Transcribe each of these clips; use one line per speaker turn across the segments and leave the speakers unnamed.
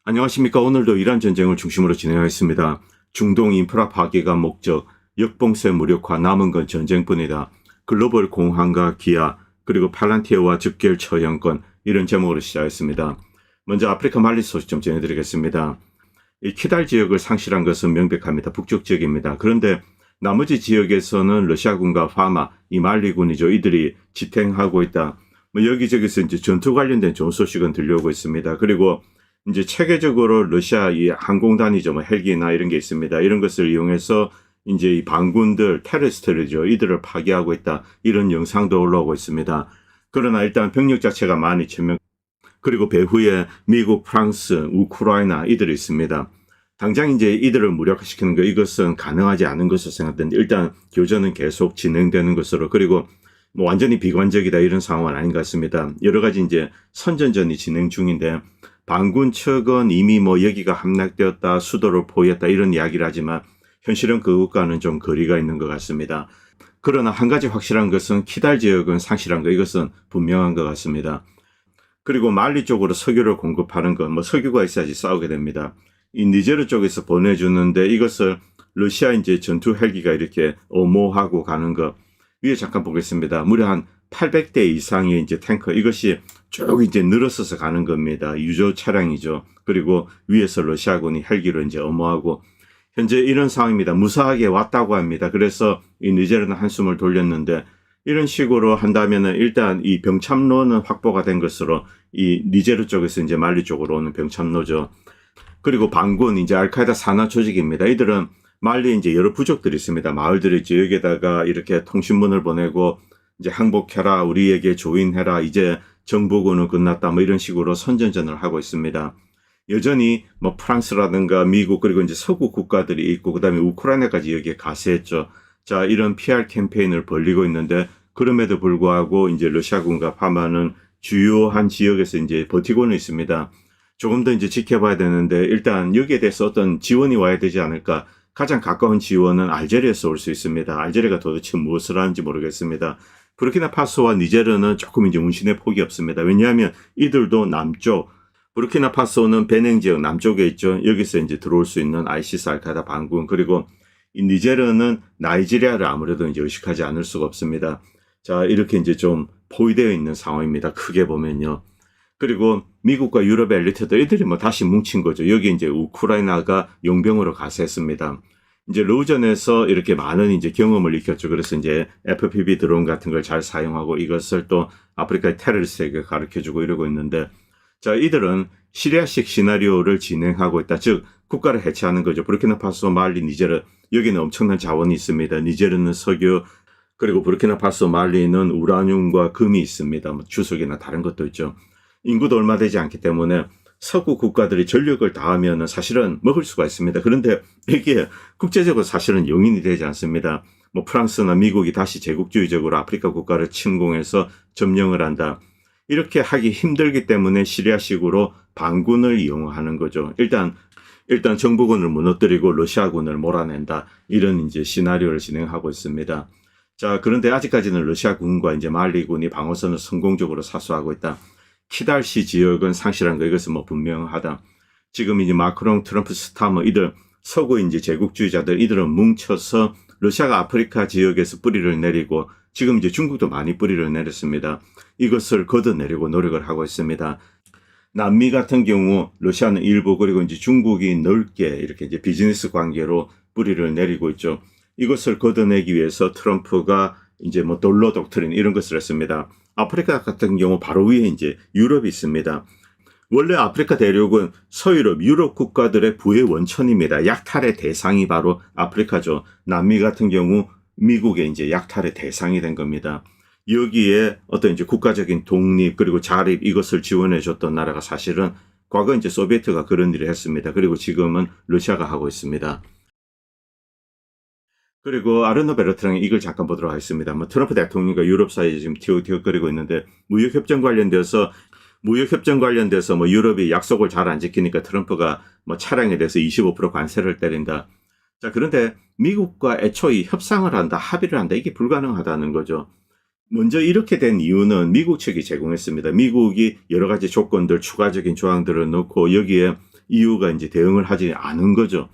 안녕하십니까. 오늘도 이란 전쟁을 중심으로 진행하겠습니다. 중동 인프라 파괴가 목적, 역봉쇄 무력화, 남은 건 전쟁뿐이다. 글로벌 공황과 기아, 그리고 팔란티어와 즉결 처형권, 이런 제목으로 시작했습니다. 먼저 아프리카 말리 소식 좀 전해드리겠습니다. 이 키달 지역을 상실한 것은 명백합니다. 북쪽 지역입니다. 그런데 나머지 지역에서는 러시아군과 파마, 이 말리군이죠. 이들이 지탱하고 있다. 여기저기서 이제 전투 관련된 좋은 소식은 들려오고 있습니다. 그리고 이제 체계적으로 러시아 이 항공단이죠. 헬기나 이런 게 있습니다. 이런 것을 이용해서 이제 이 반군들, 테러리스트들이죠. 이들을 파괴하고 있다. 이런 영상도 올라오고 있습니다. 그러나 일단 병력 자체가 12,000명. 그리고 배후에 미국, 프랑스, 우크라이나 이들이 있습니다. 당장 이제 이들을 무력화시키는 거 이것은 가능하지 않은 것으로 생각되는데 일단 교전은 계속 진행되는 것으로 그리고 완전히 비관적이다 이런 상황은 아닌 것 같습니다. 여러 가지 이제 선전전이 진행 중인데 반군 측은 이미 여기가 함락되었다, 수도를 포위했다 이런 이야기를 하지만 현실은 그것과는 좀 거리가 있는 것 같습니다. 그러나 한 가지 확실한 것은 키달 지역은 상실한 것 이것은 분명한 것 같습니다. 그리고 말리 쪽으로 석유를 공급하는 것, 석유가 있어야지 싸우게 됩니다. 이 니제르 쪽에서 보내주는데 이것을 러시아 이제 전투 헬기가 이렇게 엄호하고 가는 것 위에 잠깐 보겠습니다. 무려 한 800대 이상의 이제 탱커 이것이 쭉 이제 늘어서서 가는 겁니다. 유조 차량이죠. 그리고 위에서 러시아군이 헬기로 이제 엄호하고 현재 이런 상황입니다. 무사하게 왔다고 합니다. 그래서 이 니제르는 한숨을 돌렸는데 이런 식으로 한다면은 일단 이 병참로는 확보가 된 것으로 이 니제르 쪽에서 이제 말리 쪽으로 오는 병참로죠. 그리고 반군 이제 알카에다 산하 조직입니다. 이들은 말리에 이제 여러 부족들이 있습니다. 마을들이 지역에다가 이렇게 통신문을 보내고 이제 항복해라, 우리에게 조인해라, 이제 정복은 끝났다, 이런 식으로 선전전을 하고 있습니다. 여전히 프랑스라든가 미국 그리고 이제 서구 국가들이 있고 그다음에 우크라이나까지 여기에 가세했죠. 자, 이런 PR 캠페인을 벌리고 있는데 그럼에도 불구하고 이제 러시아군과 파마는 주요한 지역에서 이제 버티고는 있습니다. 조금 더 이제 지켜봐야 되는데 일단 여기에 대해서 어떤 지원이 와야 되지 않을까. 가장 가까운 지원은 알제리에서 올 수 있습니다. 알제리가 도대체 무엇을 하는지 모르겠습니다. 부르키나파소와 니제르는 조금 이제 운신의 폭이 없습니다. 왜냐하면 이들도 남쪽, 부르키나파소는 베냉 지역 남쪽에 있죠. 여기서 이제 들어올 수 있는 아이시스 알카에다 반군 그리고 이 니제르는 나이지리아를 아무래도 이제 의식하지 않을 수가 없습니다. 자, 이렇게 이제 좀 포위되어 있는 상황입니다. 크게 보면요. 그리고 미국과 유럽의 엘리트들 이들이 다시 뭉친 거죠. 여기 이제 우크라이나가 용병으로 가세했습니다. 이제 러전에서 이렇게 많은 이제 경험을 익혔죠. 그래서 이제 FPV 드론 같은 걸 잘 사용하고 이것을 또 아프리카의 테러리스트에게 가르쳐주고 이러고 있는데 자, 이들은 시리아식 시나리오를 진행하고 있다. 즉 국가를 해체하는 거죠. 부르키나파소, 말리, 니제르 여기는 엄청난 자원이 있습니다. 니제르는 석유 그리고 부르키나파소, 말리는 우라늄과 금이 있습니다. 주석이나 다른 것도 있죠. 인구도 얼마 되지 않기 때문에 서구 국가들이 전력을 다하면 사실은 먹을 수가 있습니다. 그런데 이게 국제적으로 사실은 용인이 되지 않습니다. 프랑스나 미국이 다시 제국주의적으로 아프리카 국가를 침공해서 점령을 한다. 이렇게 하기 힘들기 때문에 시리아식으로 반군을 이용하는 거죠. 일단 정부군을 무너뜨리고 러시아군을 몰아낸다. 이런 이제 시나리오를 진행하고 있습니다. 자, 그런데 아직까지는 러시아군과 이제 말리군이 방어선을 성공적으로 사수하고 있다. 키달시 지역은 상실한 거 이것은 분명하다. 지금 이제 마크롱, 트럼프, 스타머 이들 서구 이제 제국주의자들 이들은 뭉쳐서 러시아가 아프리카 지역에서 뿌리를 내리고 지금 이제 중국도 많이 뿌리를 내렸습니다. 이것을 걷어내려고 노력을 하고 있습니다. 남미 같은 경우 러시아는 일부 그리고 이제 중국이 넓게 이렇게 이제 비즈니스 관계로 뿌리를 내리고 있죠. 이것을 걷어내기 위해서 트럼프가 이제 돌로 독트린 이런 것을 했습니다. 아프리카 같은 경우 바로 위에 이제 유럽이 있습니다. 원래 아프리카 대륙은 서유럽, 유럽 국가들의 부의 원천입니다. 약탈의 대상이 바로 아프리카죠. 남미 같은 경우 미국의 이제 약탈의 대상이 된 겁니다. 여기에 어떤 이제 국가적인 독립 그리고 자립 이것을 지원해 줬던 나라가 사실은 과거 이제 소비에트가 그런 일을 했습니다. 그리고 지금은 러시아가 하고 있습니다. 그리고 아르노 베르트랑 이걸 잠깐 보도록 하겠습니다. 트럼프 대통령과 유럽 사이에 지금 티격거리고 있는데 무역협정 관련돼서 유럽이 약속을 잘 안 지키니까 트럼프가 차량에 대해서 25% 관세를 때린다. 자, 그런데 미국과 애초에 협상을 한다, 합의를 한다, 이게 불가능하다는 거죠. 먼저 이렇게 된 이유는 미국 측이 제공했습니다. 미국이 여러 가지 조건들, 추가적인 조항들을 넣고 여기에 이유가 이제 대응을 하지 않은 거죠.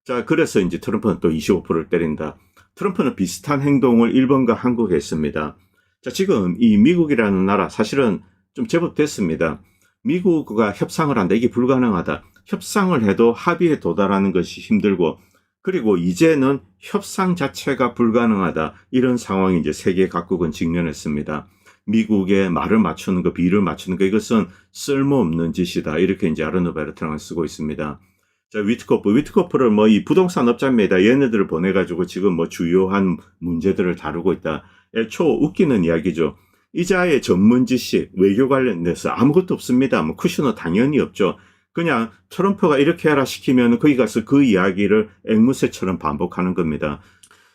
자, 그래서 이제 트럼프는 또 25%를 때린다. 트럼프는 비슷한 행동을 일본과 한국에 했습니다. 자, 지금 이 미국이라는 나라 사실은 좀 제법 됐습니다. 미국과 협상을 한다. 이게 불가능하다. 협상을 해도 합의에 도달하는 것이 힘들고, 그리고 이제는 협상 자체가 불가능하다. 이런 상황이 이제 세계 각국은 직면했습니다. 미국의 말을 맞추는 거, 비를 맞추는 거, 이것은 쓸모없는 짓이다. 이렇게 이제 아르노베르트랑을 쓰고 있습니다. 자, 위트코프를 뭐 이 부동산 업자입니다. 얘네들을 보내가지고 지금 뭐 주요한 문제들을 다루고 있다. 애초 웃기는 이야기죠. 이자의 전문 지식, 외교 관련돼서 아무것도 없습니다. 뭐 쿠셔너 당연히 없죠. 그냥 트럼프가 이렇게 해라 시키면 거기 가서 그 이야기를 앵무새처럼 반복하는 겁니다.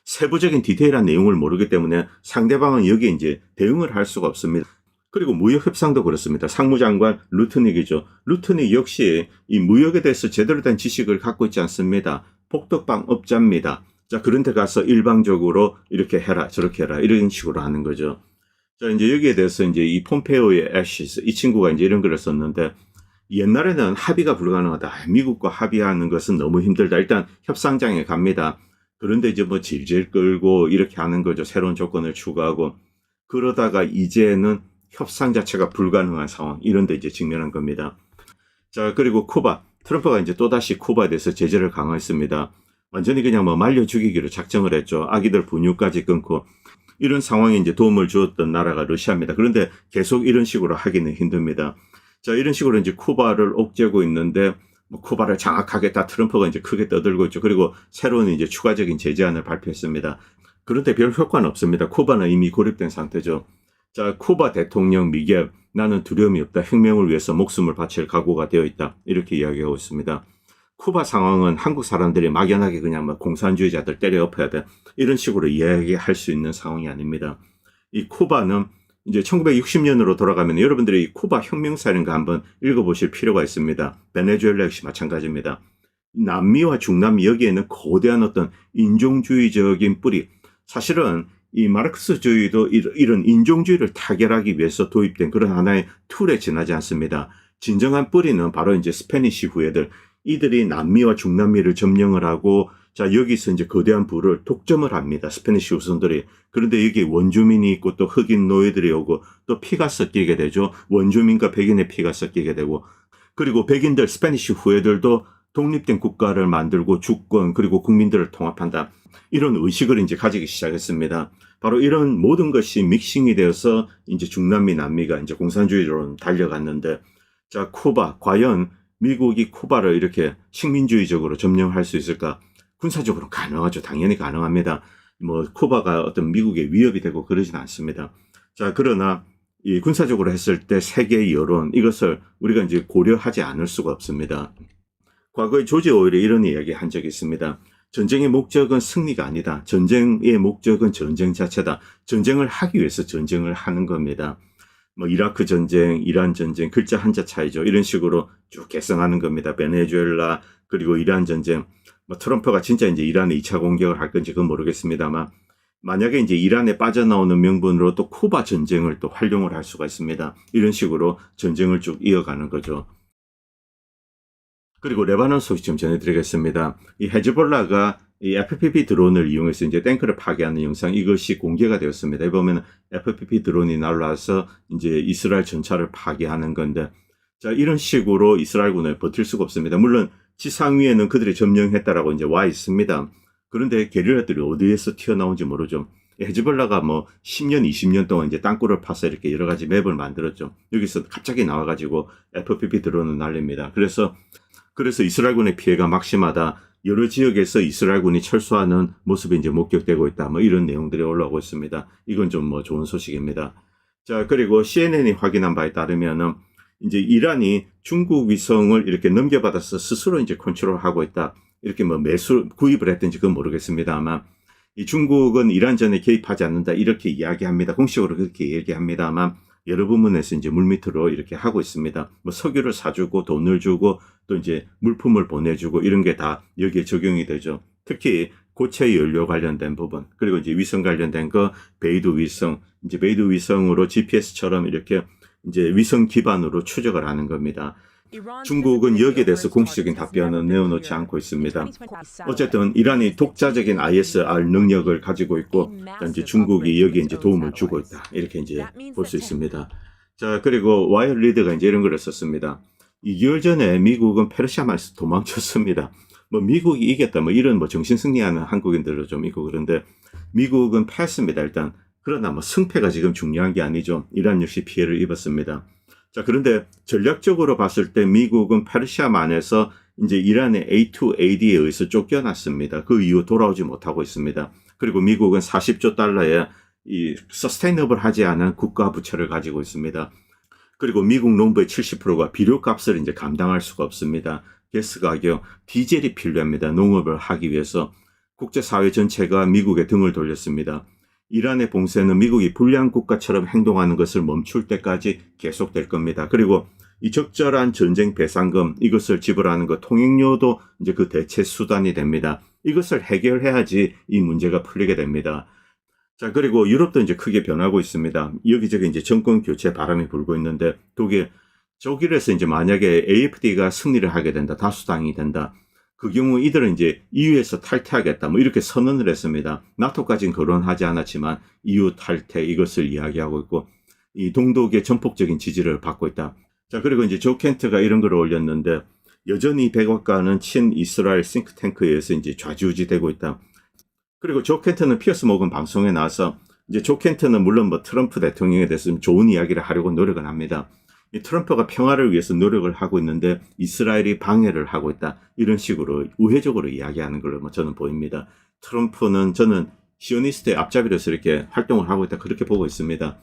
세부적인 디테일한 내용을 모르기 때문에 상대방은 여기에 이제 대응을 할 수가 없습니다. 그리고 무역 협상도 그렇습니다. 상무장관 루트닉이죠. 루트닉 역시 이 무역에 대해서 제대로 된 지식을 갖고 있지 않습니다. 복덕방 업자입니다. 자, 그런데 가서 일방적으로 이렇게 해라, 저렇게 해라, 이런 식으로 하는 거죠. 자, 이제 여기에 대해서 이제 이 폼페오의 애시스, 이 친구가 이제 이런 글을 썼는데, 옛날에는 합의가 불가능하다. 미국과 합의하는 것은 너무 힘들다. 일단 협상장에 갑니다. 그런데 이제 뭐 질질 끌고 이렇게 하는 거죠. 새로운 조건을 추가하고. 그러다가 이제는 협상 자체가 불가능한 상황. 이런 데 이제 직면한 겁니다. 자, 그리고 쿠바. 트럼프가 이제 또다시 쿠바에 대해서 제재를 강화했습니다. 완전히 그냥 뭐 말려 죽이기로 작정을 했죠. 아기들 분유까지 끊고. 이런 상황에 이제 도움을 주었던 나라가 러시아입니다. 그런데 계속 이런 식으로 하기는 힘듭니다. 자, 이런 식으로 이제 쿠바를 옥죄고 있는데, 뭐 쿠바를 장악하겠다 트럼프가 이제 크게 떠들고 있죠. 그리고 새로운 이제 추가적인 제재안을 발표했습니다. 그런데 별 효과는 없습니다. 쿠바는 이미 고립된 상태죠. 자, 쿠바 대통령 미겔, 나는 두려움이 없다. 혁명을 위해서 목숨을 바칠 각오가 되어 있다. 이렇게 이야기하고 있습니다. 쿠바 상황은 한국 사람들이 막연하게 그냥 막 공산주의자들 때려 엎어야 돼. 이런 식으로 이야기할 수 있는 상황이 아닙니다. 이 쿠바는 이제 1960년으로 돌아가면 여러분들이 이 쿠바 혁명사 이런 거 한번 읽어보실 필요가 있습니다. 베네수엘라 역시 마찬가지입니다. 남미와 중남미 여기에는 거대한 어떤 인종주의적인 뿌리. 사실은 이 마르크스주의도 이런 인종주의를 타결하기 위해서 도입된 그런 하나의 툴에 지나지 않습니다. 진정한 뿌리는 바로 이제 스페니시 후예들. 이들이 남미와 중남미를 점령을 하고, 자, 여기서 이제 거대한 부를 독점을 합니다. 스페니시 후손들이. 그런데 여기 원주민이 있고 또 흑인 노예들이 오고 또 피가 섞이게 되죠. 원주민과 백인의 피가 섞이게 되고, 그리고 백인들, 스페니시 후예들도 독립된 국가를 만들고 주권 그리고 국민들을 통합한다. 이런 의식을 이제 가지기 시작했습니다. 바로 이런 모든 것이 믹싱이 되어서 이제 중남미, 남미가 이제 공산주의로 달려갔는데, 자, 쿠바, 과연 미국이 쿠바를 이렇게 식민주의적으로 점령할 수 있을까? 군사적으로 가능하죠. 당연히 가능합니다. 뭐 쿠바가 어떤 미국의 위협이 되고 그러진 않습니다. 자, 그러나 이 군사적으로 했을 때 세계의 여론, 이것을 우리가 이제 고려하지 않을 수가 없습니다. 과거에 조지 오웰이 이런 이야기 한 적이 있습니다. 전쟁의 목적은 승리가 아니다. 전쟁의 목적은 전쟁 자체다. 전쟁을 하기 위해서 전쟁을 하는 겁니다. 뭐 이라크 전쟁, 이란 전쟁, 글자 한자 차이죠. 이런 식으로 쭉 개성하는 겁니다. 베네수엘라, 그리고 이란 전쟁. 뭐 트럼프가 진짜 이제 이란에 2차 공격을 할 건지 그건 모르겠습니다만, 만약에 이제 이란에 빠져나오는 명분으로 또 쿠바 전쟁을 또 활용을 할 수가 있습니다. 이런 식으로 전쟁을 쭉 이어가는 거죠. 그리고 레바논 소식 좀 전해드리겠습니다. 이 헤즈볼라가 이 FPV 드론을 이용해서 이제 탱크를 파괴하는 영상, 이것이 공개가 되었습니다. 보면 FPV 드론이 날라와서 이제 이스라엘 전차를 파괴하는 건데, 자, 이런 식으로 이스라엘군을 버틸 수가 없습니다. 물론 지상 위에는 그들이 점령했다라고 이제 와 있습니다. 그런데 게릴라들이 어디에서 튀어나온지 모르죠. 헤즈볼라가 뭐 10년, 20년 동안 이제 땅굴을 파서 이렇게 여러 가지 맵을 만들었죠. 여기서 갑자기 나와가지고 FPV 드론을 날립니다. 그래서 이스라엘군의 피해가 막심하다. 여러 지역에서 이스라엘군이 철수하는 모습이 이제 목격되고 있다. 뭐 이런 내용들이 올라오고 있습니다. 이건 좀 뭐 좋은 소식입니다. 자, 그리고 CNN이 확인한 바에 따르면은 이제 이란이 중국 위성을 이렇게 넘겨받아서 스스로 이제 컨트롤하고 있다. 이렇게 뭐 구입을 했든지 그건 모르겠습니다만, 이 중국은 이란 전에 개입하지 않는다. 이렇게 이야기합니다. 공식으로 그렇게 얘기합니다만, 여러 부분에서 이제 물밑으로 이렇게 하고 있습니다. 뭐 석유를 사주고 돈을 주고 또 이제 물품을 보내주고 이런 게 다 여기에 적용이 되죠. 특히 고체 연료 관련된 부분, 그리고 이제 위성 관련된 거, 베이두 위성, 이제 베이두 위성으로 GPS처럼 이렇게 이제 위성 기반으로 추적을 하는 겁니다. 중국은 여기에 대해서 공식적인 답변은 내어놓지 않고 있습니다. 어쨌든 이란이 독자적인 ISR 능력을 가지고 있고 이제 중국이 여기에 이제 도움을 주고 있다. 이렇게 이제 볼 수 있습니다. 자, 그리고 와이어 리드가 이제 이런 걸 썼습니다. 2개월 전에 미국은 페르시아만에서 도망쳤습니다. 뭐 미국이 이겼다 뭐 이런 뭐 정신 승리하는 한국인들도 좀 있고 그런데 미국은 패했습니다. 일단 그러나 뭐 승패가 지금 중요한 게 아니죠. 이란 역시 피해를 입었습니다. 자, 그런데 전략적으로 봤을 때 미국은 페르시아만에서 이제 이란의 A2AD에 의해서 쫓겨났습니다. 그 이후 돌아오지 못하고 있습니다. 그리고 미국은 40조 달러의 이 서스테이너블하지 않은 국가 부채를 가지고 있습니다. 그리고 미국 농부의 70%가 비료값을 이제 감당할 수가 없습니다. 가스 가격, 디젤이 필요합니다. 농업을 하기 위해서 국제사회 전체가 미국에 등을 돌렸습니다. 이란의 봉쇄는 미국이 불량 국가처럼 행동하는 것을 멈출 때까지 계속될 겁니다. 그리고 이 적절한 전쟁 배상금 이것을 지불하는 것 통행료도 이제 그 대체 수단이 됩니다. 이것을 해결해야지 이 문제가 풀리게 됩니다. 자, 그리고 유럽도 이제 크게 변하고 있습니다. 여기저기 이제 정권 교체 바람이 불고 있는데 독일에서 이제 만약에 AfD가 승리를 하게 된다, 다수당이 된다. 그 경우 이들은 이제 EU에서 탈퇴하겠다, 뭐 이렇게 선언을 했습니다. 나토까지는 거론하지 않았지만 EU 탈퇴 이것을 이야기하고 있고 이 동독의 전폭적인 지지를 받고 있다. 자, 그리고 이제 조 켄트가 이런 걸 올렸는데 여전히 백악관은 친이스라엘 싱크탱크에 의해서 이제 좌지우지되고 있다. 그리고 조 켄트는 피어스 모건 방송에 나와서 이제 조 켄트는 물론 뭐 트럼프 대통령에 대해서 좋은 이야기를 하려고 노력은 합니다. 이 트럼프가 평화를 위해서 노력을 하고 있는데 이스라엘이 방해를 하고 있다. 이런 식으로 우회적으로 이야기하는 걸로 뭐 저는 보입니다. 트럼프는 저는 시오니스트의 앞잡이로서 이렇게 활동을 하고 있다. 그렇게 보고 있습니다.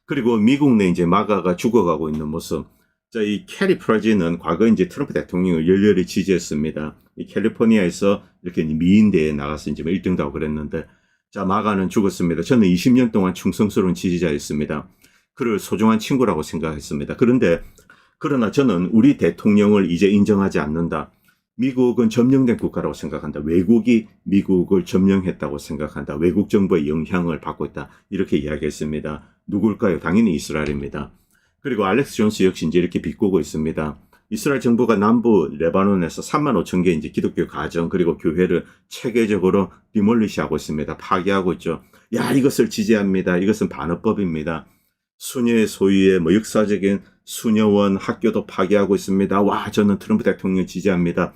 그리고 미국 내 이제 마가가 죽어가고 있는 모습. 자, 이 캐리 프라지는 과거 이제 트럼프 대통령을 열렬히 지지했습니다. 이 캘리포니아에서 이렇게 미인대에 나가서 이제 1등도 하고 그랬는데, 자, 마가는 죽었습니다. 저는 20년 동안 충성스러운 지지자였습니다. 그를 소중한 친구라고 생각했습니다. 그러나 저는 우리 대통령을 이제 인정하지 않는다. 미국은 점령된 국가라고 생각한다. 외국이 미국을 점령했다고 생각한다. 외국 정부의 영향을 받고 있다. 이렇게 이야기했습니다. 누굴까요? 당연히 이스라엘입니다. 그리고 알렉스 존스 역시 이제 이렇게 비꼬고 있습니다. 이스라엘 정부가 남부 레바논에서 3만 5천 개 이제 기독교 가정 그리고 교회를 체계적으로 디몰리시하고 있습니다. 파괴하고 있죠. 야, 이것을 지지합니다. 이것은 반어법입니다. 수녀의 소유의 뭐 역사적인 수녀원 학교도 파괴하고 있습니다. 와, 저는 트럼프 대통령 지지합니다.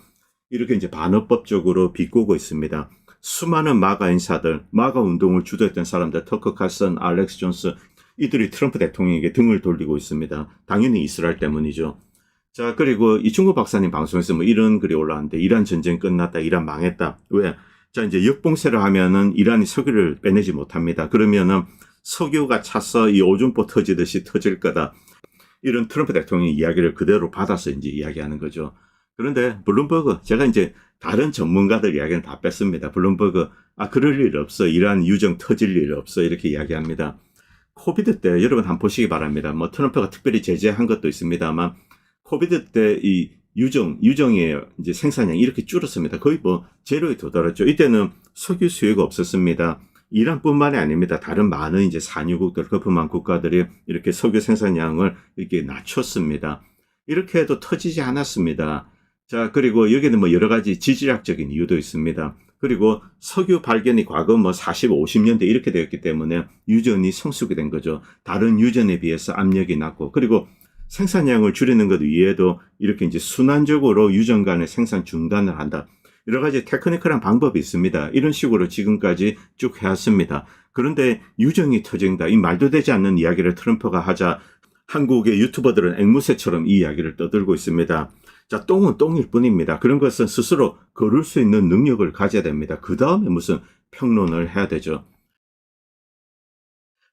이렇게 이제 반어법적으로 비꼬고 있습니다. 수많은 마가 인사들, 마가 운동을 주도했던 사람들, 터커 칼슨, 알렉스 존스, 이들이 트럼프 대통령에게 등을 돌리고 있습니다. 당연히 이스라엘 때문이죠. 자, 그리고 이충구 박사님 방송에서 뭐 이런 글이 올라왔는데 이란 전쟁 끝났다, 이란 망했다. 왜? 자, 이제 역봉쇄를 하면은 이란이 석유를 빼내지 못합니다. 그러면은 석유가 차서 이 오줌포 터지듯이 터질 거다. 이런 트럼프 대통령의 이야기를 그대로 받아서 이제 이야기하는 거죠. 그런데 블룸버그, 제가 이제 다른 전문가들 이야기는 다 뺐습니다. 블룸버그, 그럴 일 없어. 이란 유정 터질 일 없어. 이렇게 이야기합니다. 코비드 때 여러분 한번 보시기 바랍니다. 뭐 트럼프가 특별히 제재한 것도 있습니다만 코비드 때 이 유정의 이제 생산량이 이렇게 줄었습니다. 거의 뭐 제로에 도달했죠. 이때는 석유 수요가 없었습니다. 이란뿐만이 아닙니다. 다른 많은 이제 산유국들, 거품한 국가들이 이렇게 석유 생산량을 이렇게 낮췄습니다. 이렇게 해도 터지지 않았습니다. 자, 그리고 여기는 뭐 여러 가지 지질학적인 이유도 있습니다. 그리고 석유 발견이 과거 뭐 40, 50년대 이렇게 되었기 때문에 유전이 성숙이 된 거죠. 다른 유전에 비해서 압력이 낮고, 그리고 생산량을 줄이는 것 위에도 이렇게 이제 순환적으로 유전 간의 생산 중단을 한다. 여러 가지 테크니컬한 방법이 있습니다. 이런 식으로 지금까지 쭉 해왔습니다. 그런데 유정이 터진다. 이 말도 되지 않는 이야기를 트럼프가 하자 한국의 유튜버들은 앵무새처럼 이 이야기를 떠들고 있습니다. 자, 똥은 똥일 뿐입니다. 그런 것은 스스로 거를 수 있는 능력을 가져야 됩니다. 그 다음에 무슨 평론을 해야 되죠.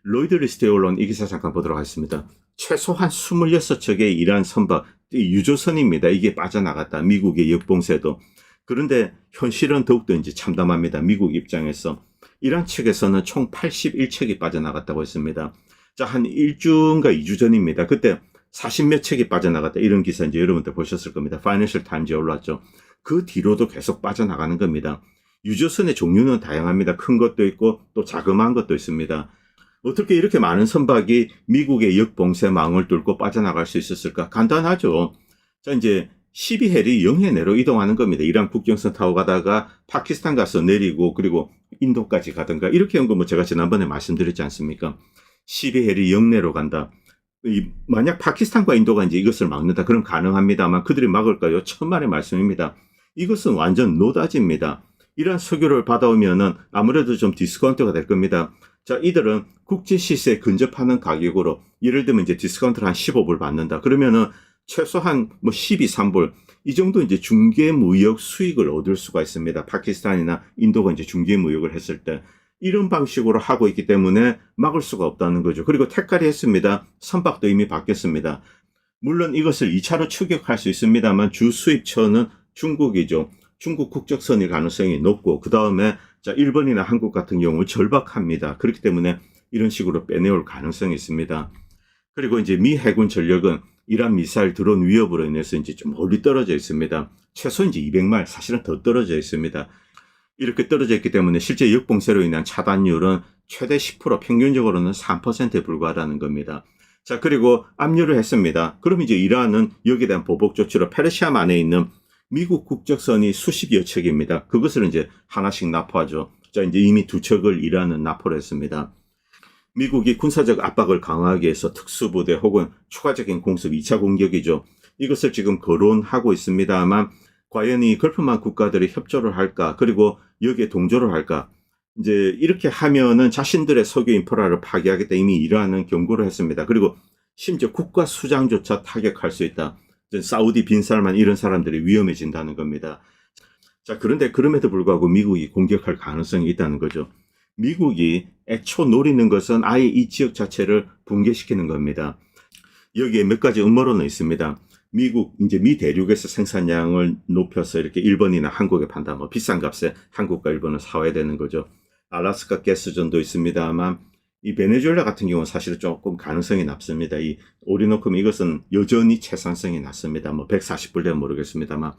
로이드 리스트에 올라온 이 기사 잠깐 보도록 하겠습니다. 최소한 26척의 이란 선박, 유조선입니다. 이게 빠져나갔다. 미국의 역봉쇄도. 그런데 현실은 더욱더 이제 참담합니다. 미국 입장에서. 이란 측에서는 총 81척이 빠져나갔다고 했습니다. 자, 한 1주인가 2주 전입니다. 그때 40몇 척이 빠져나갔다. 이런 기사 이제 여러분들 보셨을 겁니다. 파이낸셜 타임즈에 올랐죠. 그 뒤로도 계속 빠져나가는 겁니다. 유조선의 종류는 다양합니다. 큰 것도 있고 또 자그마한 것도 있습니다. 어떻게 이렇게 많은 선박이 미국의 역봉쇄망을 뚫고 빠져나갈 수 있었을까? 간단하죠. 자, 이제 12헬이 영해 내로 이동하는 겁니다. 이란 국경선 타고 가다가 파키스탄 가서 내리고 그리고 인도까지 가든가 이렇게 한 거 뭐 제가 지난번에 말씀드렸지 않습니까? 12헬이 영내로 간다. 만약 파키스탄과 인도가 이제 이것을 막는다. 그럼 가능합니다만 그들이 막을까요? 천만의 말씀입니다. 이것은 완전 노다지입니다. 이런 석유를 받아오면은 아무래도 좀 디스카운트가 될 겁니다. 자, 이들은 국제 시세에 근접하는 가격으로 예를 들면 이제 디스카운트를 한 15불 받는다. 그러면은 최소한 뭐 12, 3불 이 정도 이제 중개 무역 수익을 얻을 수가 있습니다. 파키스탄이나 인도가 이제 중개 무역을 했을 때 이런 방식으로 하고 있기 때문에 막을 수가 없다는 거죠. 그리고 택깔이 했습니다. 선박도 이미 바뀌었습니다. 물론 이것을 2차로 추격할 수 있습니다만 주 수입처는 중국이죠. 중국 국적선일 가능성이 높고 그 다음에 자 일본이나 한국 같은 경우 절박합니다. 그렇기 때문에 이런 식으로 빼내올 가능성이 있습니다. 그리고 이제 미 해군 전력은 이란 미사일 드론 위협으로 인해서 이제 좀 멀리 떨어져 있습니다. 최소 이제 200마일 사실은 더 떨어져 있습니다. 이렇게 떨어져 있기 때문에 실제 역봉쇄로 인한 차단율은 최대 10% 평균적으로는 3%에 불과하다는 겁니다. 자, 그리고 압류를 했습니다. 그럼 이제 이란은 여기에 대한 보복 조치로 페르시아 안에 있는 미국 국적선이 수십여 척입니다. 그것을 이제 하나씩 납포하죠. 자, 이제 이미 2척을 이란은 납포를 했습니다. 미국이 군사적 압박을 강화하기 위해서 특수부대 혹은 추가적인 공습 2차 공격이죠. 이것을 지금 거론하고 있습니다만 과연 이 걸프만 국가들이 협조를 할까? 그리고 여기에 동조를 할까? 이제 이렇게 하면은 자신들의 석유 인프라를 파괴하겠다 이미 이란은 경고를 했습니다. 그리고 심지어 국가 수장조차 타격할 수 있다. 사우디 빈살만 이런 사람들이 위험해진다는 겁니다. 자, 그런데 그럼에도 불구하고 미국이 공격할 가능성이 있다는 거죠. 미국이 애초 노리는 것은 아예 이 지역 자체를 붕괴시키는 겁니다. 여기에 몇 가지 음모론은 있습니다. 미국, 이제 미 대륙에서 생산량을 높여서 이렇게 일본이나 한국에 판다. 뭐 비싼 값에 한국과 일본을 사와야 되는 거죠. 알래스카 가스전도 있습니다만 이 베네수엘라 같은 경우는 사실은 조금 가능성이 낮습니다. 이 오리노크면 이것은 여전히 채산성이 낮습니다. 뭐 140불 되면 모르겠습니다만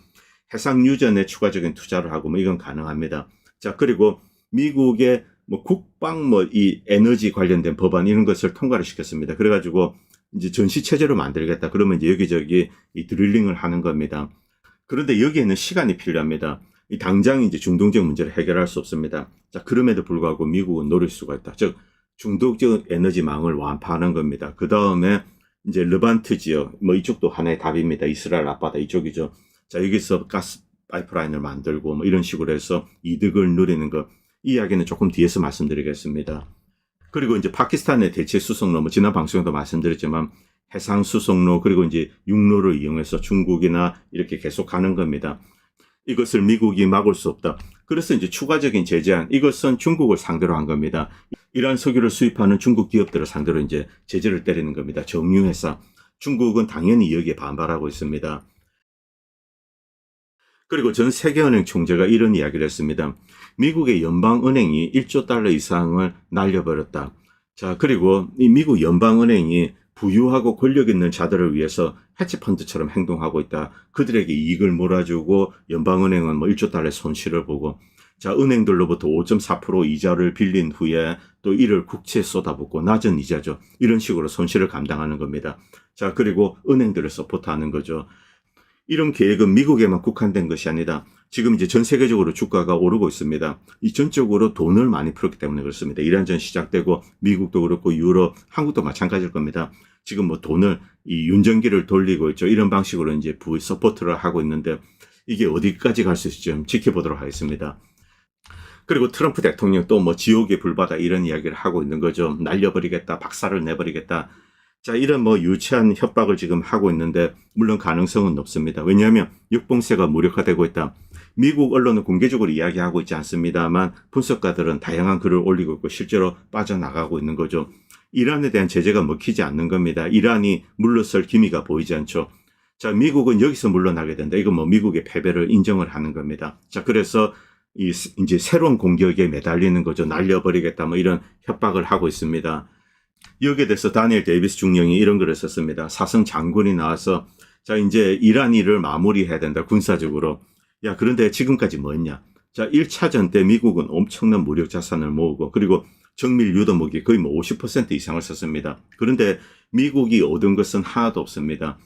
해상 유전에 추가적인 투자를 하고 뭐 이건 가능합니다. 자, 그리고 미국의 뭐 국방 뭐 이 에너지 관련된 법안 이런 것을 통과를 시켰습니다. 그래가지고 이제 전시 체제로 만들겠다. 그러면 이제 여기저기 이 드릴링을 하는 겁니다. 그런데 여기에는 시간이 필요합니다. 이 당장 이제 중동적 문제를 해결할 수 없습니다. 자, 그럼에도 불구하고 미국은 노릴 수가 있다. 즉 중동적 에너지망을 완파하는 겁니다. 그 다음에 이제 르반트 지역 뭐 이쪽도 하나의 답입니다. 이스라엘 앞바다 이쪽이죠. 자, 여기서 가스 파이프라인을 만들고 뭐 이런 식으로 해서 이득을 누리는 것. 이 이야기는 조금 뒤에서 말씀드리겠습니다. 그리고 이제 파키스탄의 대체 수송로, 뭐 지난 방송에도 말씀드렸지만 해상 수송로 그리고 이제 육로를 이용해서 중국이나 이렇게 계속 가는 겁니다. 이것을 미국이 막을 수 없다. 그래서 이제 추가적인 제재안, 이것은 중국을 상대로 한 겁니다. 이란 석유를 수입하는 중국 기업들을 상대로 이제 제재를 때리는 겁니다. 정유회사. 중국은 당연히 여기에 반발하고 있습니다. 그리고 전 세계은행 총재가 이런 이야기를 했습니다. 미국의 연방은행이 1조 달러 이상을 날려버렸다. 자, 그리고 이 미국 연방은행이 부유하고 권력 있는 자들을 위해서 해치펀드처럼 행동하고 있다. 그들에게 이익을 몰아주고 연방은행은 뭐 1조 달러의 손실을 보고 자, 은행들로부터 5.4% 이자를 빌린 후에 또 이를 국채에 쏟아붓고 낮은 이자죠. 이런 식으로 손실을 감당하는 겁니다. 자, 그리고 은행들을 서포트하는 거죠. 이런 계획은 미국에만 국한된 것이 아니다. 지금 이제 전 세계적으로 주가가 오르고 있습니다. 이 전적으로 돈을 많이 풀었기 때문에 그렇습니다. 이란전 시작되고 미국도 그렇고 유럽, 한국도 마찬가지일 겁니다. 지금 뭐 돈을 이 윤전기를 돌리고 있죠. 이런 방식으로 이제 서포트를 하고 있는데 이게 어디까지 갈 수 있을지 좀 지켜보도록 하겠습니다. 그리고 트럼프 대통령 또 뭐 지옥의 불바다 이런 이야기를 하고 있는 거죠. 날려버리겠다, 박살을 내버리겠다. 자, 이런 뭐 유치한 협박을 지금 하고 있는데 물론 가능성은 높습니다. 왜냐하면 역봉쇄가 무력화되고 있다. 미국 언론은 공개적으로 이야기하고 있지 않습니다만 분석가들은 다양한 글을 올리고 있고 실제로 빠져나가고 있는 거죠. 이란에 대한 제재가 먹히지 않는 겁니다. 이란이 물러설 기미가 보이지 않죠. 자, 미국은 여기서 물러나게 된다. 이건 뭐 미국의 패배를 인정을 하는 겁니다. 자, 그래서 이제 새로운 공격에 매달리는 거죠. 날려버리겠다 뭐 이런 협박을 하고 있습니다. 여기에 대해서 다니엘 데이비스 중령이 이런 글을 썼습니다. 사성 장군이 나와서 자, 이제 이란이를 마무리해야 된다. 군사적으로. 야, 그런데 지금까지 뭐 했냐. 자, 1차전 때 미국은 엄청난 무력 자산을 모으고 그리고 정밀 유도무기 거의 뭐 50% 이상을 썼습니다. 그런데 미국이 얻은 것은 하나도 없습니다.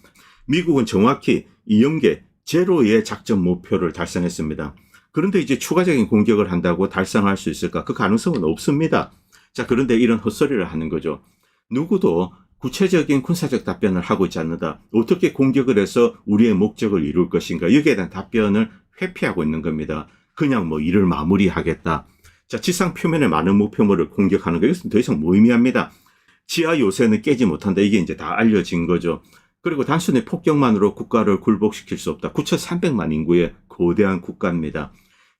미국은 정확히 이 연계 제로의 작전 목표를 달성했습니다. 그런데 이제 추가적인 공격을 한다고 달성할 수 있을까? 그 가능성은 없습니다. 자, 그런데 이런 헛소리를 하는 거죠. 누구도 구체적인 군사적 답변을 하고 있지 않는다. 어떻게 공격을 해서 우리의 목적을 이룰 것인가? 여기에 대한 답변을 회피하고 있는 겁니다. 그냥 뭐 일을 마무리하겠다. 자, 지상 표면의 많은 목표물을 공격하는 거, 이것은 더 이상 무의미합니다. 지하 요새는 깨지 못한다. 이게 이제 다 알려진 거죠. 그리고 단순히 폭격만으로 국가를 굴복시킬 수 없다. 9,300만 인구의 거대한 국가입니다.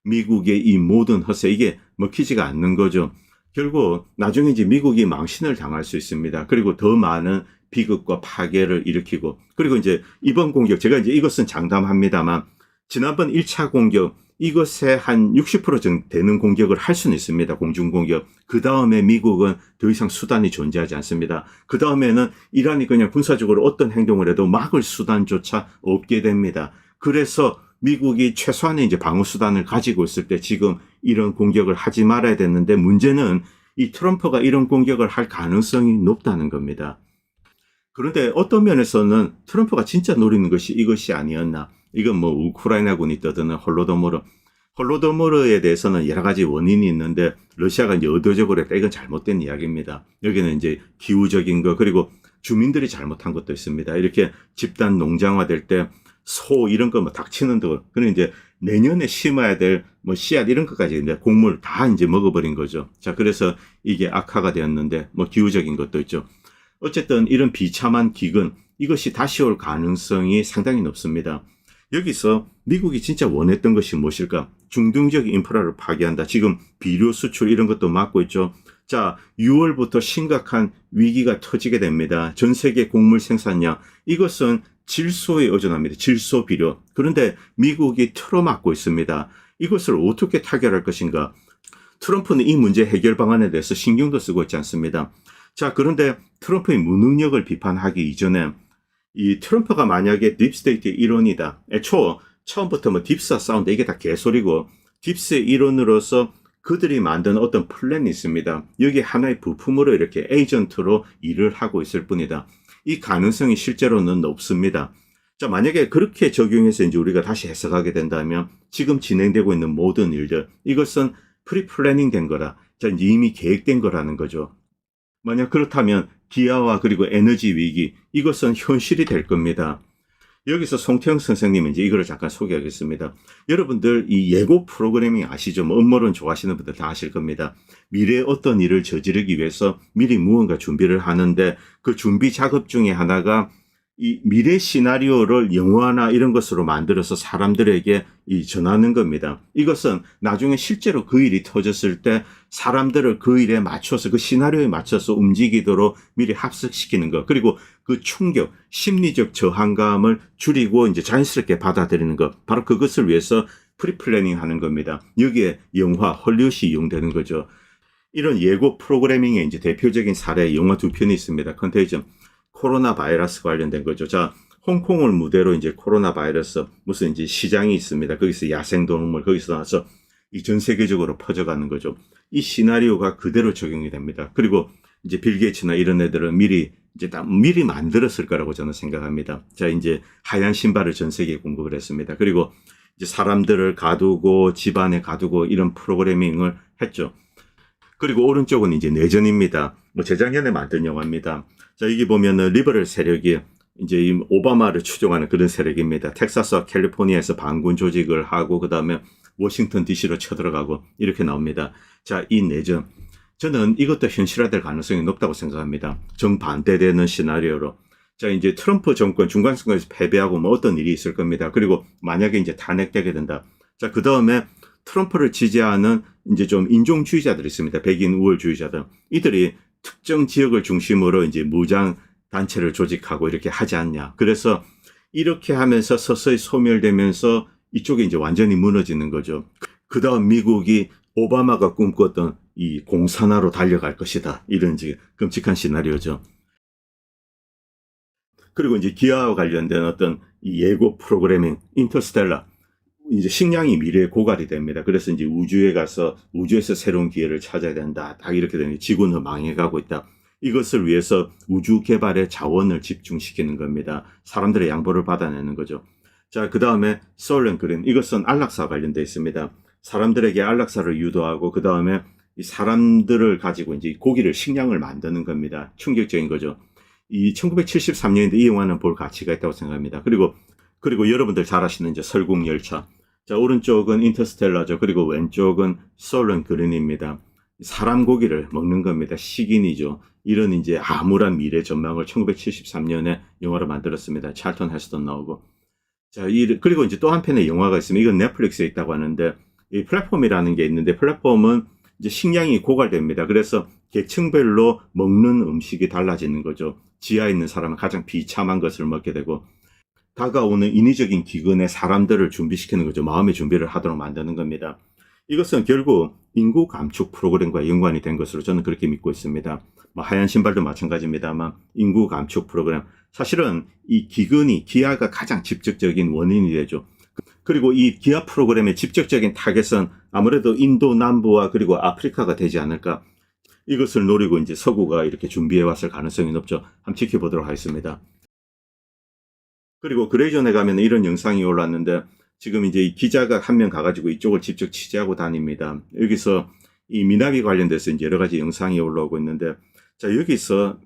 미국의 이 모든 허세, 이게 먹히지가 않는 거죠. 결국 나중에 이제 미국이 망신을 당할 수 있습니다. 그리고 더 많은 비극과 파괴를 일으키고, 그리고 이제 이번 공격, 제가 이제 이것은 장담합니다만 지난번 1차 공격, 이것에 한 60% 정도 되는 공격을 할 수는 있습니다. 공중공격. 그 다음에 미국은 더 이상 수단이 존재하지 않습니다. 그 다음에는 이란이 그냥 군사적으로 어떤 행동을 해도 막을 수단조차 없게 됩니다. 그래서 미국이 최소한의 이제 방어 수단을 가지고 있을 때 지금 이런 공격을 하지 말아야 되는데, 문제는 이 트럼프가 이런 공격을 할 가능성이 높다는 겁니다. 그런데 어떤 면에서는 트럼프가 진짜 노리는 것이 이것이 아니었나. 이건 뭐 우크라이나군이 떠드는 홀로도모르에 대해서는 여러 가지 원인이 있는데 러시아가 이제 의도적으로 했다. 이건 잘못된 이야기입니다. 여기는 이제 기후적인 거, 그리고 주민들이 잘못한 것도 있습니다. 이렇게 집단 농장화될 때 소 이런 거 뭐 닥치는 거, 그런 이제 내년에 심어야 될 뭐 씨앗 이런 것까지 이제 곡물 다 이제 먹어버린 거죠. 자, 그래서 이게 악화가 되었는데 뭐 기후적인 것도 있죠. 어쨌든 이런 비참한 기근, 이것이 다시 올 가능성이 상당히 높습니다. 여기서 미국이 진짜 원했던 것이 무엇일까? 중등적 인프라를 파괴한다. 지금 비료 수출 이런 것도 막고 있죠. 자, 6월부터 심각한 위기가 터지게 됩니다. 전 세계 곡물 생산량, 이것은 질소에 의존합니다. 질소 비료. 그런데 미국이 틀어막고 있습니다. 이것을 어떻게 타결할 것인가? 트럼프는 이 문제 해결 방안에 대해서 신경도 쓰고 있지 않습니다. 자, 그런데 트럼프의 무능력을 비판하기 이전에 이 트럼프가 만약에 딥스테이트의 일원이다. 처음부터 뭐 딥사 사운드 이게 다 개소리고, 딥스의 일원으로서 그들이 만든 어떤 플랜이 있습니다. 여기 하나의 부품으로 이렇게 에이전트로 일을 하고 있을 뿐이다. 이 가능성이 실제로는 높습니다. 자, 만약에 그렇게 적용해서 이제 우리가 다시 해석하게 된다면 지금 진행되고 있는 모든 일들, 이것은 프리플래닝 된 거라. 자, 이미 계획된 거라는 거죠. 만약 그렇다면 기아와 그리고 에너지 위기, 이것은 현실이 될 겁니다. 여기서 송태영 선생님은 이제 이거를 잠깐 소개하겠습니다. 여러분들 이 예고 프로그래밍 아시죠? 뭐 음모론 좋아하시는 분들 다 아실 겁니다. 미래에 어떤 일을 저지르기 위해서 미리 무언가 준비를 하는데, 그 준비 작업 중에 하나가 이 미래 시나리오를 영화나 이런 것으로 만들어서 사람들에게 전하는 겁니다. 이것은 나중에 실제로 그 일이 터졌을 때 사람들을 그 일에 맞춰서, 그 시나리오에 맞춰서 움직이도록 미리 합숙시키는 것, 그리고 그 충격, 심리적 저항감을 줄이고 이제 자연스럽게 받아들이는 것, 바로 그것을 위해서 프리플래닝 하는 겁니다. 여기에 영화, 헐리우드이 이용되는 거죠. 이런 예고 프로그래밍의 이제 대표적인 사례 영화 두 편이 있습니다. 컨테이전, 코로나 바이러스 관련된 거죠. 자, 홍콩을 무대로 이제 코로나 바이러스, 무슨 이제 시장이 있습니다. 거기서 야생동물, 거기서 나와서 이 전 세계적으로 퍼져가는 거죠. 이 시나리오가 그대로 적용이 됩니다. 그리고 이제 빌 게이츠나 이런 애들은 미리 만들었을 거라고 저는 생각합니다. 자, 이제 하얀 신발을 전 세계에 공급을 했습니다. 그리고 이제 사람들을 가두고 집안에 가두고 이런 프로그래밍을 했죠. 그리고 오른쪽은 이제 내전입니다. 뭐 재작년에 만든 영화입니다. 자, 여기 보면은 리버럴 세력이 이제 이 오바마를 추종하는 그런 세력입니다. 텍사스와 캘리포니아에서 반군 조직을 하고 그다음에 워싱턴 DC로 쳐들어가고 이렇게 나옵니다. 자, 이 내전, 저는 이것도 현실화될 가능성이 높다고 생각합니다. 정반대되는 시나리오로. 자, 이제 트럼프 정권 중간 선거에서 패배하고 뭐 어떤 일이 있을 겁니다. 그리고 만약에 이제 탄핵되게 된다. 자, 그 다음에 트럼프를 지지하는 이제 좀 인종주의자들이 있습니다. 백인 우월주의자들. 이들이 특정 지역을 중심으로 이제 무장 단체를 조직하고 이렇게 하지 않냐. 그래서 이렇게 하면서 서서히 소멸되면서 이쪽에 이제 완전히 무너지는 거죠. 그 다음 미국이 오바마가 꿈꿨던 이 공산화로 달려갈 것이다. 이런 이제 끔찍한 시나리오죠. 그리고 이제 기아와 관련된 어떤 이 예고 프로그래밍, 인터스텔라. 이제 식량이 미래의 고갈이 됩니다. 그래서 이제 우주에 가서 우주에서 새로운 기회를 찾아야 된다. 딱 이렇게 되니 지구는 망해가고 있다. 이것을 위해서 우주 개발에 자원을 집중시키는 겁니다. 사람들의 양보를 받아내는 거죠. 자, 그 다음에 솔렌 그린, 이것은 안락사와 관련되어 있습니다. 사람들에게 안락사를 유도하고 그 다음에 이 사람들을 가지고 이제 고기를 식량을 만드는 겁니다. 충격적인 거죠. 이 1973년인데 이 영화는 볼 가치가 있다고 생각합니다. 그리고 여러분들 잘 아시는 이제 설국열차. 자, 오른쪽은 인터스텔라죠. 그리고 왼쪽은 솔렌 그린입니다. 사람 고기를 먹는 겁니다. 식인이죠. 이런 이제 암울한 미래 전망을 1973년에 영화로 만들었습니다. 찰턴 헤스턴 나오고. 자, 그리고 이제 또 한편의 영화가 있습니다. 이건 넷플릭스에 있다고 하는데, 이 플랫폼이라는 게 있는데, 플랫폼은 이제 식량이 고갈됩니다. 그래서 계층별로 먹는 음식이 달라지는 거죠. 지하에 있는 사람은 가장 비참한 것을 먹게 되고, 다가오는 인위적인 기근에 사람들을 준비시키는 거죠. 마음의 준비를 하도록 만드는 겁니다. 이것은 결국 인구 감축 프로그램과 연관이 된 것으로 저는 그렇게 믿고 있습니다. 하얀 신발도 마찬가지입니다만 인구 감축 프로그램. 사실은 이 기아가 가장 직접적인 원인이 되죠. 그리고 이 기아 프로그램의 직접적인 타겟은 아무래도 인도 남부와 그리고 아프리카가 되지 않을까. 이것을 노리고 이제 서구가 이렇게 준비해 왔을 가능성이 높죠. 한번 지켜보도록 하겠습니다. 그리고 그레이전에 가면 이런 영상이 올랐는데 지금 이제 이 기자가 한 명 가가지고 이쪽을 직접 취재하고 다닙니다. 여기서 이 미나비 관련돼서 이제 여러 가지 영상이 올라오고 있는데, 자, 여기서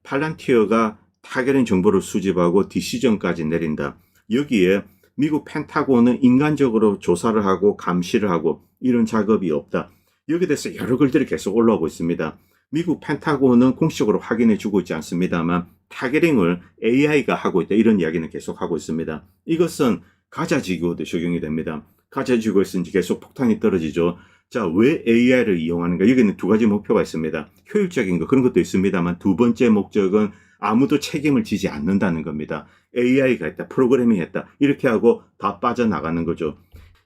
팔란티어가 타겟인 정보를 수집하고 디시전까지 내린다. 여기에 미국 펜타곤은 인간적으로 조사를 하고 감시를 하고 이런 작업이 없다. 여기에 대해서 여러 글들이 계속 올라오고 있습니다. 미국 펜타곤은 공식적으로 확인해 주고 있지 않습니다만 타겟팅을 AI가 하고 있다. 이런 이야기는 계속 하고 있습니다. 이것은 가자지구에도 적용이 됩니다. 가자지구에서 이제 계속 폭탄이 떨어지죠. 자, 왜 AI를 이용하는가? 여기는 두 가지 목표가 있습니다. 효율적인 거 그런 것도 있습니다만 두 번째 목적은 아무도 책임을 지지 않는다는 겁니다. AI가 했다, 프로그래밍 했다 이렇게 하고 다 빠져나가는 거죠.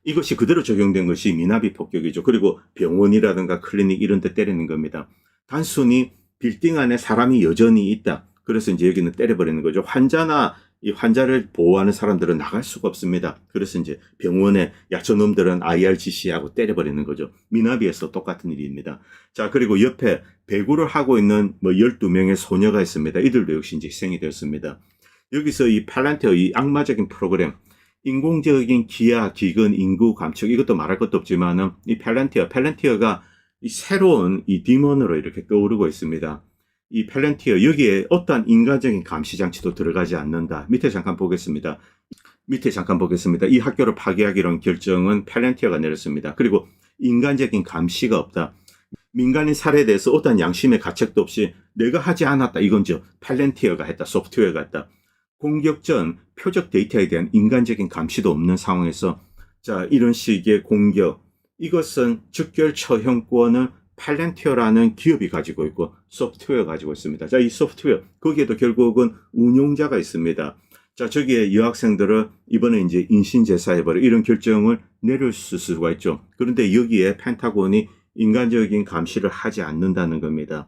이것이 그대로 적용된 것이 미나비 폭격이죠. 그리고 병원이라든가 클리닉 이런 데 때리는 겁니다. 단순히 빌딩 안에 사람이 여전히 있다. 그래서 이제 여기는 때려버리는 거죠. 이 환자를 보호하는 사람들은 나갈 수가 없습니다. 그래서 이제 병원에 야, 저놈들은 IRGC하고 때려버리는 거죠. 미나비에서 똑같은 일입니다. 자, 그리고 옆에 배구를 하고 있는 12명의 소녀가 있습니다. 이들도 역시 이제 희생이 되었습니다. 여기서 이 팔란티어, 이 악마적인 프로그램, 인공적인 기아, 기근, 인구 감축, 이것도 말할 것도 없지만은 이 팔란티어가 이 새로운 이 디몬으로 이렇게 떠오르고 있습니다. 이 팔란티어, 여기에 어떠한 인간적인 감시장치도 들어가지 않는다. 밑에 잠깐 보겠습니다. 이 학교를 파괴하기로 결정은 팔란티어가 내렸습니다. 그리고 인간적인 감시가 없다. 민간인 살해에 대해서 어떠한 양심의 가책도 없이 내가 하지 않았다. 이건죠. 팔란티어가 했다. 소프트웨어가 했다. 공격 전 표적 데이터에 대한 인간적인 감시도 없는 상황에서 자, 이런 식의 공격, 이것은 즉결 처형권을 팔란티어라는 기업이 가지고 있고 소프트웨어가 가지고 있습니다. 자, 이 소프트웨어 거기에도 결국은 운용자가 있습니다. 자, 저기에 여학생들을 이번에 이제 인신제사해버려 이런 결정을 내릴 수가 있죠. 그런데 여기에 펜타곤이 인간적인 감시를 하지 않는다는 겁니다.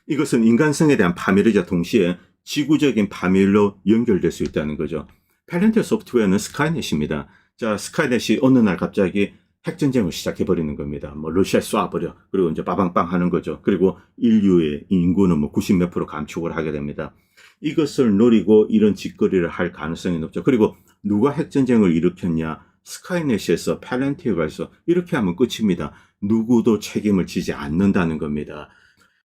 이것은 인간성에 대한 파멸이자 동시에 지구적인 파멸로 연결될 수 있다는 거죠. 팔란티어 소프트웨어는 스카이넷입니다. 자, 스카이넷이 어느 날 갑자기 핵전쟁을 시작해버리는 겁니다. 러시아에 쏴버려. 그리고 이제 빠방빵 하는 거죠. 그리고 인류의 인구는 90몇 % 감축을 하게 됩니다. 이것을 노리고 이런 짓거리를 할 가능성이 높죠. 그리고 누가 핵전쟁을 일으켰냐? 스카이넷에서 팔란티어가 있어. 이렇게 하면 끝입니다. 누구도 책임을 지지 않는다는 겁니다.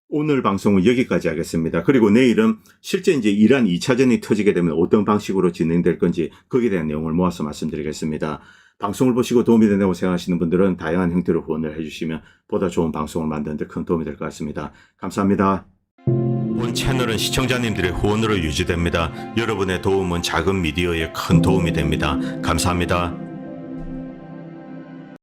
오늘 방송은 여기까지 하겠습니다. 그리고 내일은 실제 이제 이란 2차전이 터지게 되면 어떤 방식으로 진행될 건지 거기에 대한 내용을 모아서 말씀드리겠습니다. 방송을 보시고 도움이 된다고 생각하시는 분들은 다양한 형태로 후원을 해주시면 보다 좋은 방송을 만드는 데 큰 도움이 될 것 같습니다. 감사합니다. 본 채널은 시청자님들의 후원으로 유지됩니다. 여러분의 도움은 작은 미디어에 큰 도움이 됩니다. 감사합니다.